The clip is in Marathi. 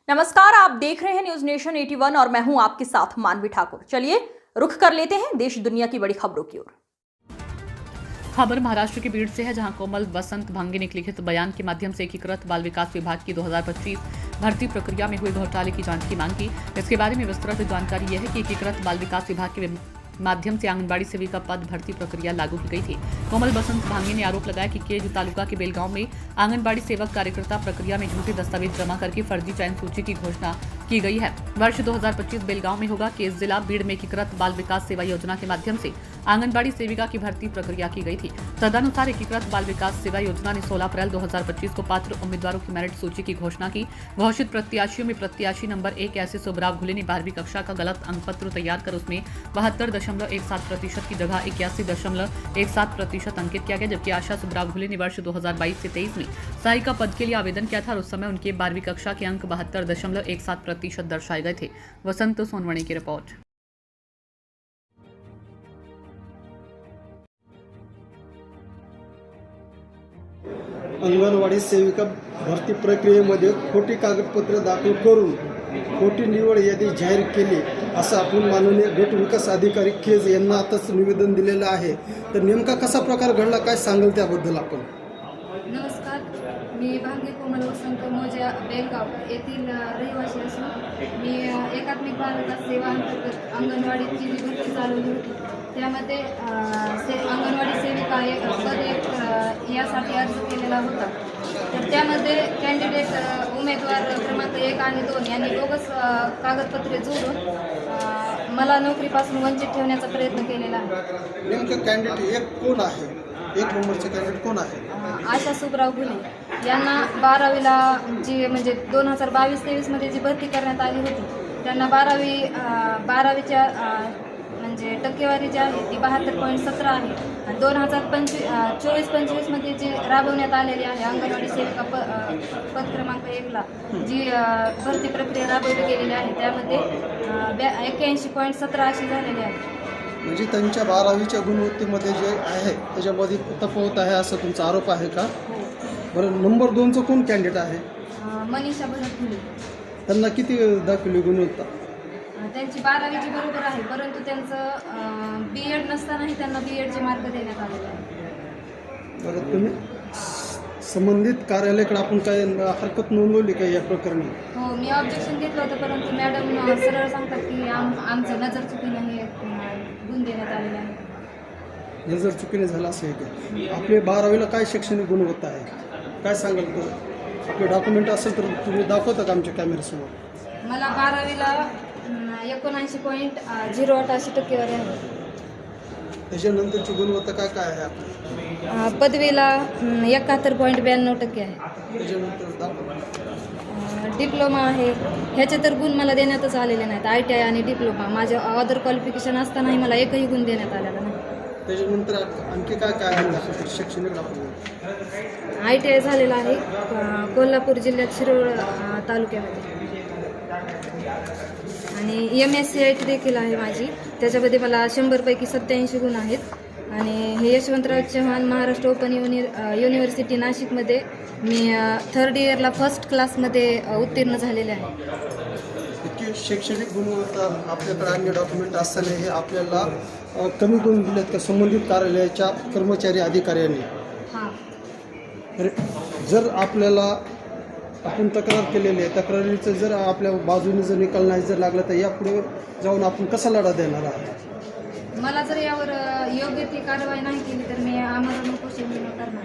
नमस्कार, आप देख रहे हैं न्यूज नेशन 81 और मैं हूं आपके साथ मानवी ठाकुर। चलिए रुख कर लेते हैं देश दुनिया की बड़ी खबरों की ओर। खबर महाराष्ट्र के बीड़ से है, जहां कोमल बसंत भांगे ने एक लिखित बयान के माध्यम से एकीकृत बाल विकास विभाग की 2025 भर्ती प्रक्रिया में हुए घोटाले की जांच की मांग की। इसके बारे में विस्तृत जानकारी यह है कि एकीकृत बाल विकास विभाग के माध्यम से आंगनबाड़ी सेविका पद भर्ती प्रक्रिया लागू की गई थी। कोमल बसंत भांगे ने आरोप लगाया कि केज तालुका के बेलगांव में आंगनबाड़ी सेवक कार्यकर्ता प्रक्रिया में झूठे दस्तावेज जमा करके फर्जी चयन सूची की घोषणा की गई है। वर्ष 2025 बेलगांव में होगा। केस जिला बीड़ में एकीकृत बाल विकास सेवा योजना के माध्यम से आंगनबाड़ी सेविका की भर्ती प्रक्रिया की गई थी। तदनुसार एकीकृत बाल विकास सेवा योजना ने 16 अप्रैल 2025 को पात्र उम्मीदवारों की मेरिट सूची की घोषणा की। घोषित प्रत्याशियों में प्रत्याशी नंबर 1 ऐसे सुब्राव घुले ने 12वीं कक्षा का गलत अंक पत्र तैयार कर उसमें 72.17% की जगह 81.17% अंकित किया गया, जबकि आशा सुब्राव घुले ने वर्ष 2022 से 23 में सहायिका पद के लिए आवेदन किया था और उस समय उनके 12वीं कक्षा के अंक 72.17% दर्शाए गए थे। वसंत सोनवणे की रिपोर्ट। अंगणवाडी सेविका भरती प्रक्रियेमध्ये खोटी कागदपत्रे दाखल करून खोटी निवड यादी जाहीर केली असं आपण माननीय गट विकास अधिकारी केज यांना आताच निवेदन दिलेलं आहे। तर नेमका कसा प्रकार घडला, काय सांगाल त्याबद्दल आपण? नमस्कार, मी भांगे कोमल वसंत मोजा बेलगाव येथील रहिवासी असून मी एकात्मिक बाल विकास सेवा अंतर्गत अंगणवाडीची जी भरती चालवली होती त्यामध्ये अंगणवाडी सेविका पद यासाठी अर्ज केलेला होता। तर त्यामध्ये कॅन्डिडेट उमेदवार क्रमांक 1 आणि 2 यांनी बोगस कागदपत्रे जोडून मला नोकरीपासून वंचित ठेवण्याचा प्रयत्न केलेला आहे। नेमकं कॅन्डिडेट एक कोण आहे? 1 नंबरचे कॅन्डिडेट कोण आहे? आशा सुब्राव घुले यांना 12वीला जी म्हणजे 2022-23 मध्ये जी भरती करण्यात आली होती त्यांना 12वीच्या म्हणजे टक्केवारी जी आहे ती 72.17 आहे आणि 2024-25 मध्ये जी राबवण्यात आलेली आहे अंगणवाडी सेविका पद क्रमांक 1ला जी भरती प्रक्रिया राबवली गेलेली आहे त्यामध्ये 81.17 अशी झालेली आहे। म्हणजे त्यांच्या 12वीच्या गुणवत्तेमध्ये जे आहे त्याच्यामध्ये तफावत आहे असं तुमचा आरोप आहे का? बरं, नंबर 2चं कोण कॅन्डिडेट आहे? मनीषा भरत घुले। त्यांना किती दाखवली गुणवत्ता? त्यांची 12वीची बरोबर आहे, परंतु त्यांचं B.Ed नसतानाही त्यांना B.Edचे मार्क देण्यात आलेले आहे। बरं, तुम्ही संबंधित कार्यालयाकडे आपण काय हरकत नोंदवली का या प्रकरणी? हो, मी ऑब्जेक्शन घेतलं होतं, परंतु मॅडम सरळ सांगतात की आमचं नजर चुकीनं हे गुण देण्यात आलेले आहे। नजर चुकीने झाला असं आहे का? आपले 12वीला काय शैक्षणिक गुणवत्ता आहे, काय सांगाल? तर आपले डॉक्युमेंट असेल तर तुम्ही दाखवता का आमच्या कॅमेऱ्यासमोर? मला 12वीला 79.08 अशी टक्केवारी आहे। त्याच्यानंतरची गुणवत्ता काय काय आहे आपली? पदवीला 71.92% आहे। त्याच्यानंतर दाखवा। डिप्लोमा आहे, ह्याचे तर गुण मला देण्यातच आलेले नाहीत। ITI आणि डिप्लोमा माझ्या अदर क्वालिफिकेशन असतानाही मला एकही गुण देण्यात आलेला नाही। त्याच्यानंतर आणखी काय काय आहे शैक्षणिक डॉक्युमेंट? ITI झालेला आहे कोल्हापूर जिल्ह्यात शिरोळ तालुक्यामध्ये आणि MSc देखील आहे माझी, त्याच्यामध्ये मला 100 पैकी 87 गुण आहेत आणि हे यशवंतराव चव्हाण महाराष्ट्र ओपन युनिव्हर्सिटी नाशिकमध्ये मी 3rd इयरला फर्स्ट क्लासमध्ये उत्तीर्ण झालेले आहे। शैक्षणिक गुणवत्ता आपल्याकडे अन्य डॉक्युमेंट असताना हे आपल्याला कमी गुण दिलेत का संबंधित कार्यालयाच्या कर्मचारी अधिकाऱ्यांनी? हां, तर जर आपल्याला आपण तक्रार केलेली आहे, तक्रारीचं जर आपल्या बाजूने जर निकाल नाही जर लागला तर यापुढे जाऊन आपण कसा लढा देणार आहात? मला जर यावर योग्य ती कारवाई नाही केली तर मी आमरण उपोषण करणार।